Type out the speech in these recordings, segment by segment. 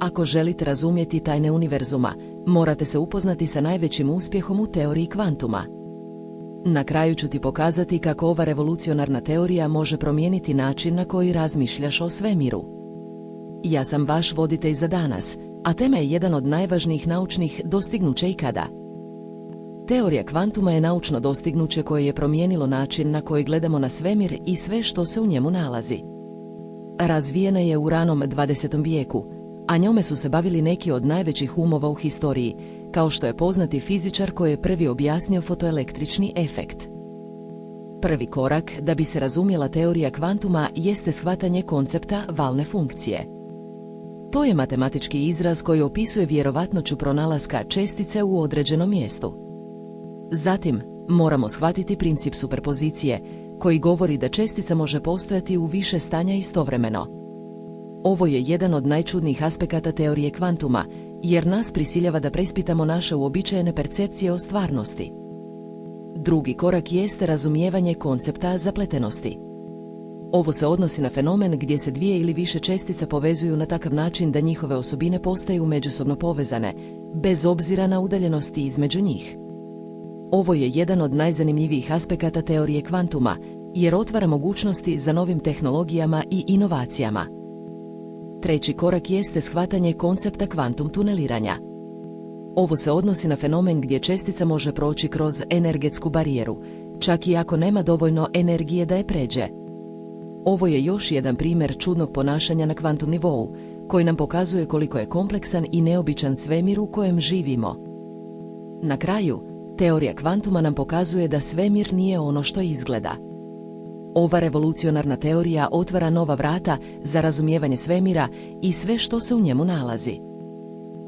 Ako želite razumjeti tajne univerzuma, morate se upoznati sa najvećim uspjehom u teoriji kvantuma. Na kraju ću ti pokazati kako ova revolucionarna teorija može promijeniti način na koji razmišljaš o svemiru. Ja sam vaš voditelj za danas, a tema je jedan od najvažnijih naučnih dostignuća ikada. Teorija kvantuma je naučno dostignuće koje je promijenilo način na koji gledamo na svemir i sve što se u njemu nalazi. Razvijena je u ranom 20. vijeku, a njome su se bavili neki od najvećih umova u historiji, kao što je poznati fizičar koji je prvi objasnio fotoelektrični efekt. Prvi korak da bi se razumjela teorija kvantuma jeste shvatanje koncepta valne funkcije. To je matematički izraz koji opisuje vjerovatnoću pronalaska čestice u određenom mjestu. Zatim, moramo shvatiti princip superpozicije, koji govori da čestica može postojati u više stanja istovremeno. Ovo je jedan od najčudnijih aspekata teorije kvantuma, jer nas prisiljava da preispitamo naše uobičajene percepcije o stvarnosti. Drugi korak jeste razumijevanje koncepta zapletenosti. Ovo se odnosi na fenomen gdje se dvije ili više čestica povezuju na takav način da njihove osobine postaju međusobno povezane, bez obzira na udaljenosti između njih. Ovo je jedan od najzanimljivijih aspekata teorije kvantuma, jer otvara mogućnosti za novim tehnologijama i inovacijama. Treći korak jeste shvatanje koncepta kvantum tuneliranja. Ovo se odnosi na fenomen gdje čestica može proći kroz energetsku barijeru, čak i ako nema dovoljno energije da je pređe. Ovo je još jedan primjer čudnog ponašanja na kvantum nivou, koji nam pokazuje koliko je kompleksan i neobičan svemir u kojem živimo. Na kraju, teorija kvantuma nam pokazuje da svemir nije ono što izgleda. Ova revolucionarna teorija otvara nova vrata za razumijevanje svemira i sve što se u njemu nalazi.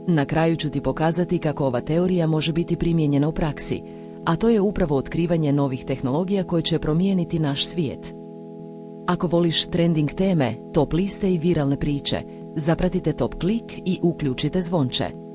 Na kraju ću ti pokazati kako ova teorija može biti primijenjena u praksi, a to je upravo otkrivanje novih tehnologija koje će promijeniti naš svijet. Ako voliš trending teme, top liste i viralne priče, zapratite Top Klik i uključite zvonče.